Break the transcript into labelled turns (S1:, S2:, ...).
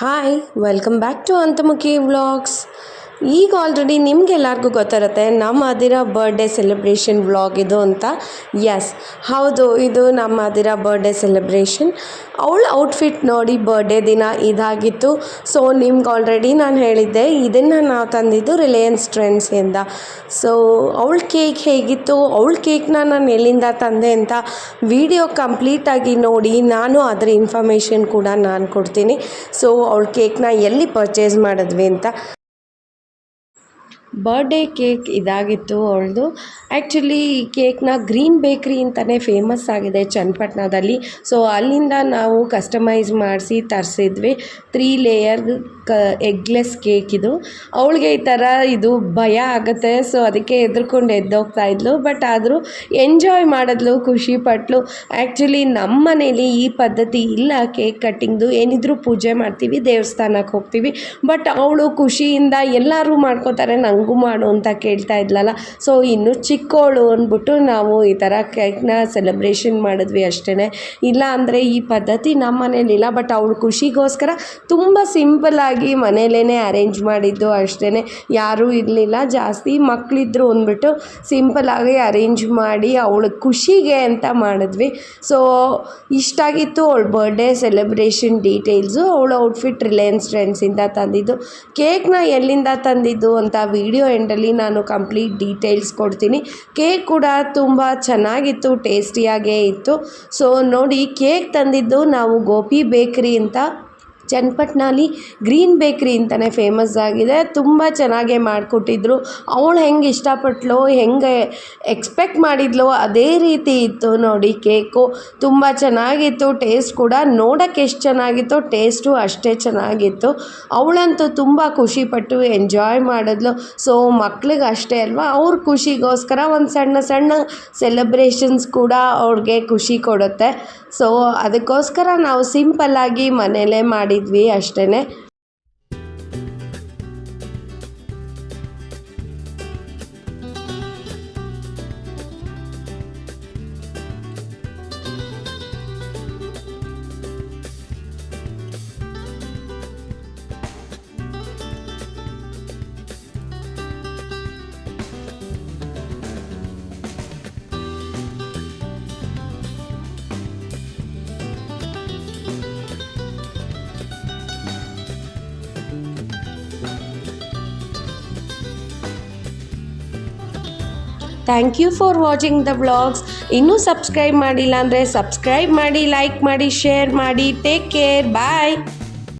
S1: Hi welcome back to Antarmukhi vlogs. ಈಗ already ನಿಮಗೆಲ್ಲರಿಗೂ ಗೊತ್ತಿರುತ್ತೆ ನಮ್ಮ ಅದಿರಾ ಬರ್ಡೇ ಸೆಲೆಬ್ರೇಷನ್ ವ್ಲಾಗ್ ಇದು ಅಂತ. ಎಸ್ ಹೌದು, ಇದು ನಮ್ಮ ಅದಿರಾ ಬರ್ಡೇ ಸೆಲೆಬ್ರೇಷನ್. ಅವಳ ಔಟ್ಫಿಟ್ ನೋಡಿ ಬರ್ಡೇ ದಿನ ಇದಾಗಿತ್ತು. ಸೊ ನಿಮ್ಗೆ ಆಲ್ರೆಡಿ ನಾನು ಹೇಳಿದ್ದೆ, ಇದನ್ನು ನಾವು ತಂದಿದ್ದು ರಿಲಯನ್ಸ್ ಟ್ರೆಂಡ್ಸಿಂದ. ಸೊ ಅವಳ ಕೇಕ್ ಹೇಗಿತ್ತು, ಅವಳ ಕೇಕ್ನ ನಾನು ಎಲ್ಲಿಂದ ತಂದೆ ಅಂತ ವಿಡಿಯೋ ಕಂಪ್ಲೀಟಾಗಿ ನೋಡಿ ನಾನು ಅದರ ಇನ್ಫಾರ್ಮೇಷನ್ ಕೂಡ ನಾನು ಕೊಡ್ತೀನಿ. ಸೊ ಅವಳ ಕೇಕ್ನ ಎಲ್ಲಿ ಪರ್ಚೇಸ್ ಮಾಡಿದ್ವಿ ಅಂತ. ಬರ್ಡೇ ಕೇಕ್ ಇದಾಗಿತ್ತು ಅವಳದು. ಆ್ಯಕ್ಚುಲಿ ಈ ಕೇಕ್ನ ಗ್ರೀನ್ ಬೇಕ್ರಿ ಅಂತಲೇ ಫೇಮಸ್ ಆಗಿದೆ ಚನ್ನಪಟ್ಟಣದಲ್ಲಿ. ಸೊ ಅಲ್ಲಿಂದ ನಾವು ಕಸ್ಟಮೈಸ್ ಮಾಡಿಸಿ ತರಿಸಿದ್ವಿ. 3 ಲೇಯರ್ ಎಗ್ಲೆಸ್ ಕೇಕ್ ಇದು. ಅವಳಿಗೆ ಈ ಥರ ಇದು ಭಯ ಆಗುತ್ತೆ, ಸೊ ಅದಕ್ಕೆ ಎದ್ರುಕೊಂಡು ಎದ್ದೋಗ್ತಾ ಇದ್ಲು. ಬಟ್ ಆದರೂ ಎಂಜಾಯ್ ಮಾಡಿದ್ಲು, ಖುಷಿ ಪಟ್ಲು. ಆ್ಯಕ್ಚುಲಿ ನಮ್ಮ ಮನೇಲಿ ಈ ಪದ್ಧತಿ ಇಲ್ಲ ಕೇಕ್ ಕಟ್ಟಿಂಗ್ದು. ಏನಿದ್ರೂ ಪೂಜೆ ಮಾಡ್ತೀವಿ, ದೇವಸ್ಥಾನಕ್ಕೆ ಹೋಗ್ತೀವಿ. ಬಟ್ ಅವಳು ಖುಷಿಯಿಂದ ಎಲ್ಲರೂ ಮಾಡ್ಕೋತಾರೆ, ನನಗೂ ಮಾಡು ಅಂತ ಕೇಳ್ತಾ ಇದ್ಲಲ್ಲ. ಸೊ ಇನ್ನು ಚಿಕ್ಕವಳು ಅಂದ್ಬಿಟ್ಟು ನಾವು ಈ ಥರ ಕೇಕ್ನ ಸೆಲೆಬ್ರೇಷನ್ ಮಾಡಿದ್ವಿ ಅಷ್ಟೇ. ಇಲ್ಲ ಅಂದರೆ ಈ ಪದ್ಧತಿ ನಮ್ಮ ಮನೇಲಿಲ್ಲ. ಬಟ್ ಅವಳು ಖುಷಿಗೋಸ್ಕರ ತುಂಬ ಸಿಂಪಲ್ಲಾಗಿ ಮನೇಲೇ ಅರೇಂಜ್ ಮಾಡಿದ್ದು ಅಷ್ಟೇ. ಯಾರೂ ಇರಲಿಲ್ಲ, ಜಾಸ್ತಿ ಮಕ್ಕಳಿದ್ರು ಅಂದ್ಬಿಟ್ಟು ಸಿಂಪಲ್ಲಾಗಿ ಅರೇಂಜ್ ಮಾಡಿ ಅವಳ ಖುಷಿಗೆ ಅಂತ ಮಾಡಿದ್ವಿ. ಸೊ ಇಷ್ಟಾಗಿತ್ತು ಅವಳ ಬರ್ಡೇ ಸೆಲೆಬ್ರೇಷನ್ ಡೀಟೇಲ್ಸು. ಅವಳ ಔಟ್ಫಿಟ್ ರಿಲಯನ್ಸ್ ಟ್ರೆಂಡ್ಸಿಂದ ತಂದಿದ್ದು. ಕೇಕ್ನ ಎಲ್ಲಿಂದ ತಂದಿದ್ದು ಅಂತ ವಿಡಿಯೋ ಎಂಡಲ್ಲಿ ನಾನು ಕಂಪ್ಲೀಟ್ ಡೀಟೇಲ್ಸ್ ಕೊಡ್ತೀನಿ. ಕೇಕ್ ಕೂಡ ತುಂಬ ಚೆನ್ನಾಗಿತ್ತು, ಟೇಸ್ಟಿಯಾಗೇ ಇತ್ತು. ಸೊ ನೋಡಿ, ಕೇಕ್ ತಂದಿದ್ದು ನಾವು ಗೋಪಿ ಬೇಕ್ರಿ ಅಂತ, ಚನ್ನಪಟ್ಟಣಲ್ಲಿ ಗ್ರೀನ್ ಬೇಕ್ರಿ ಅಂತಲೇ ಫೇಮಸ್ ಆಗಿದೆ. ತುಂಬ ಚೆನ್ನಾಗೇ ಮಾಡಿಕೊಟ್ಟಿದ್ರು. ಅವಳು ಹೆಂಗೆ ಇಷ್ಟಪಟ್ಲೋ, ಹೆಂಗೆ ಎಕ್ಸ್ಪೆಕ್ಟ್ ಮಾಡಿದ್ಲೋ ಅದೇ ರೀತಿ ಇತ್ತು ನೋಡಿ ಕೇಕು. ತುಂಬ ಚೆನ್ನಾಗಿತ್ತು. ಟೇಸ್ಟ್ ಕೂಡ ನೋಡೋಕ್ಕೆ ಎಷ್ಟು ಚೆನ್ನಾಗಿತ್ತು, ಟೇಸ್ಟು ಅಷ್ಟೇ ಚೆನ್ನಾಗಿತ್ತು. ಅವಳಂತೂ ತುಂಬ ಖುಷಿಪಟ್ಟು ಎಂಜಾಯ್ ಮಾಡಿದ್ಲು. ಸೊ ಮಕ್ಳಿಗೆ ಅಷ್ಟೇ ಅಲ್ವಾ, ಅವ್ರ ಖುಷಿಗೋಸ್ಕರ ಒಂದು ಸಣ್ಣ ಸಣ್ಣ ಸೆಲೆಬ್ರೇಷನ್ಸ್ ಕೂಡ ಅವ್ರಿಗೆ ಖುಷಿ ಕೊಡುತ್ತೆ. ಸೊ ಅದಕ್ಕೋಸ್ಕರ ನಾವು ಸಿಂಪಲ್ಲಾಗಿ ಮನೇಲೇ ಮಾಡಿದ್ವಿ ಅಷ್ಟೇ. Thank you for watching the vlogs. ಇನ್ನೂ ಸಬ್ಸ್ಕ್ರೈಬ್ ಮಾಡಿಲ್ಲ ಅಂದರೆ ಸಬ್ಸ್ಕ್ರೈಬ್ ಮಾಡಿ, ಲೈಕ್ ಮಾಡಿ, ಶೇರ್ ಮಾಡಿ. ಟೇಕ್ ಕೇರ್, ಬಾಯ್.